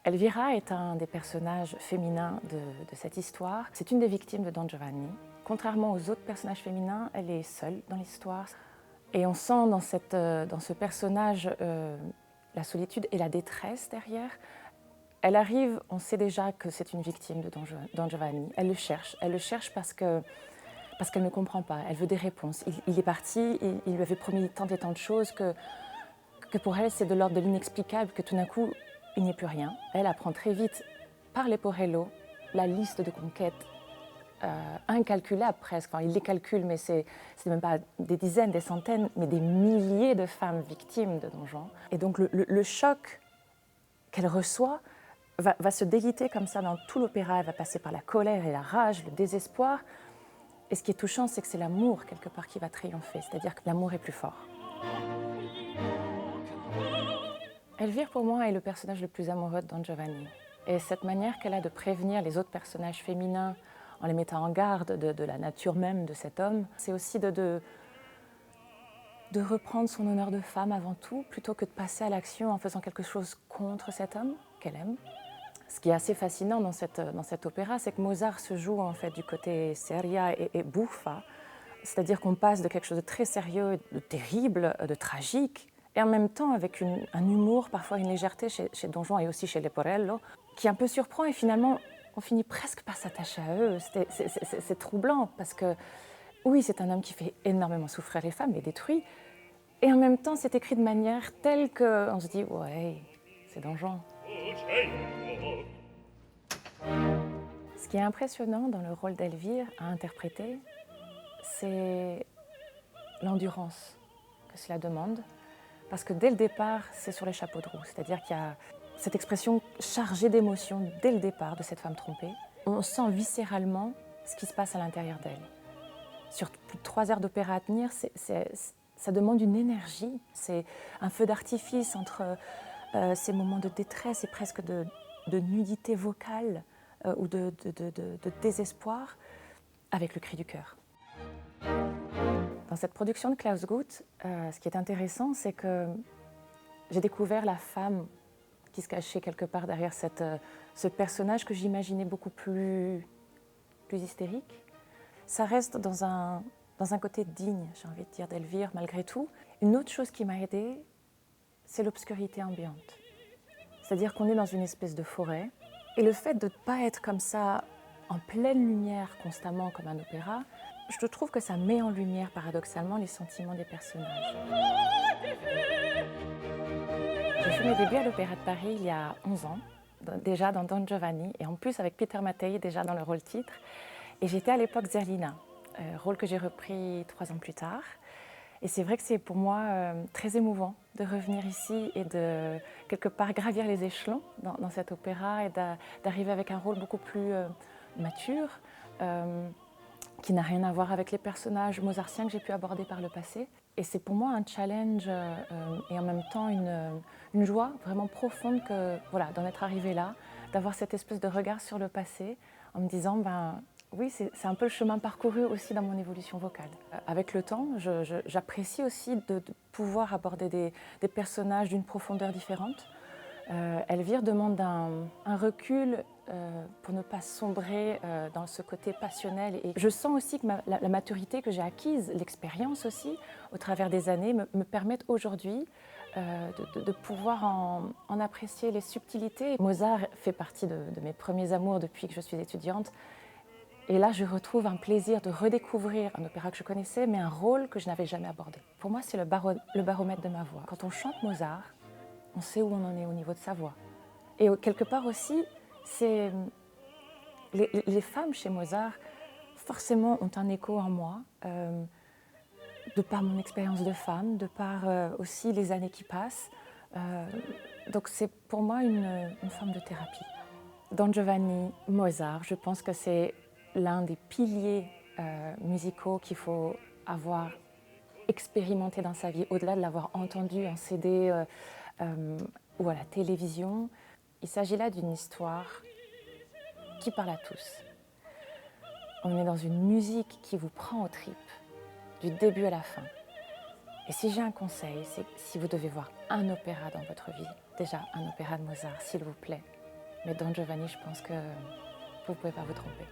Elvira est un des personnages féminins de cette histoire. C'est une des victimes de Don Giovanni. Contrairement aux autres personnages féminins, elle est seule dans l'histoire. Et on sent dans ce personnage la solitude et la détresse derrière. Elle arrive, on sait déjà que c'est une victime de Don Giovanni. Elle le cherche parce qu'elle ne comprend pas, elle veut des réponses. Il est parti, il lui avait promis tant et tant de choses que pour elle c'est de l'ordre de l'inexplicable, que tout d'un coup il n'y ait plus rien. Elle apprend très vite par Leporello la liste de conquêtes incalculable presque. Enfin, il les calcule, mais c'est même pas des dizaines, des centaines, mais des milliers de femmes victimes de Don Juan. Et donc le choc qu'elle reçoit va se déliter comme ça dans tout l'opéra. Elle va passer par la colère et la rage, le désespoir. Et ce qui est touchant, c'est que c'est l'amour quelque part qui va triompher, c'est-à-dire que l'amour est plus fort. Elvire, pour moi, est le personnage le plus amoureux de Don Giovanni. Et cette manière qu'elle a de prévenir les autres personnages féminins en les mettant en garde de la nature même de cet homme, c'est aussi de reprendre son honneur de femme avant tout, plutôt que de passer à l'action en faisant quelque chose contre cet homme qu'elle aime. Ce qui est assez fascinant dans cet opéra, c'est que Mozart se joue en fait du côté seria et buffa, c'est-à-dire qu'on passe de quelque chose de très sérieux, de terrible, de tragique, et en même temps avec un humour, parfois une légèreté chez Don Juan et aussi chez Leporello, qui un peu surprend et finalement on finit presque par s'attacher à eux. C'est troublant parce que oui, c'est un homme qui fait énormément souffrir les femmes, les détruit, et en même temps c'est écrit de manière telle qu'on se dit ouais, c'est Don Juan. Ce qui est impressionnant dans le rôle d'Elvire à interpréter, c'est l'endurance que cela demande. Parce que dès le départ, c'est sur les chapeaux de roue. C'est-à-dire qu'il y a cette expression chargée d'émotions dès le départ de cette femme trompée. On sent viscéralement ce qui se passe à l'intérieur d'elle. Sur plus de 3 heures d'opéra à tenir, ça demande une énergie. C'est un feu d'artifice entre ces moments de détresse et presque de nudité vocale ou de désespoir avec le cri du cœur. Dans cette production de Klaus Guth, ce qui est intéressant, c'est que j'ai découvert la femme qui se cachait quelque part derrière ce personnage que j'imaginais beaucoup plus hystérique. Ça reste dans un côté digne, j'ai envie de dire, d'Elvire, malgré tout. Une autre chose qui m'a aidée, c'est l'obscurité ambiante. C'est-à-dire qu'on est dans une espèce de forêt, et le fait de ne pas être comme ça, en pleine lumière constamment comme un opéra, je trouve que ça met en lumière paradoxalement les sentiments des personnages. J'ai fait mes débuts à l'Opéra de Paris il y a 11 ans, déjà dans Don Giovanni, et en plus avec Peter Mattei déjà dans le rôle titre. Et j'étais à l'époque Zerlina, rôle que j'ai repris 3 ans plus tard. Et c'est vrai que c'est pour moi très émouvant de revenir ici et de quelque part gravir les échelons dans cet opéra et d'arriver avec un rôle beaucoup plus mature, qui n'a rien à voir avec les personnages mozartiens que j'ai pu aborder par le passé. Et c'est pour moi un challenge et en même temps une joie vraiment profonde voilà, d'en être arrivée là, d'avoir cette espèce de regard sur le passé en me disant oui, c'est un peu le chemin parcouru aussi dans mon évolution vocale. Avec le temps, j'apprécie aussi de pouvoir aborder des personnages d'une profondeur différente. Elvire demande un recul pour ne pas sombrer dans ce côté passionnel. Et je sens aussi que la maturité que j'ai acquise, l'expérience aussi, au travers des années, me permettent aujourd'hui de pouvoir en apprécier les subtilités. Mozart fait partie de mes premiers amours depuis que je suis étudiante. Et là, je retrouve un plaisir de redécouvrir un opéra que je connaissais, mais un rôle que je n'avais jamais abordé. Pour moi, c'est le baromètre de ma voix. Quand on chante Mozart, on sait où on en est au niveau de sa voix. Et quelque part aussi, les femmes chez Mozart, forcément, ont un écho en moi, de par mon expérience de femme, de par aussi les années qui passent. Donc c'est pour moi une forme de thérapie. Don Giovanni, Mozart, je pense que c'est l'un des piliers musicaux qu'il faut avoir expérimenté dans sa vie, au-delà de l'avoir entendu en CD ou à la télévision. Il s'agit là d'une histoire qui parle à tous. On est dans une musique qui vous prend aux tripes, du début à la fin. Et si j'ai un conseil, c'est si vous devez voir un opéra dans votre vie, déjà un opéra de Mozart, s'il vous plaît, Mais Don Giovanni, je pense que vous ne pouvez pas vous tromper.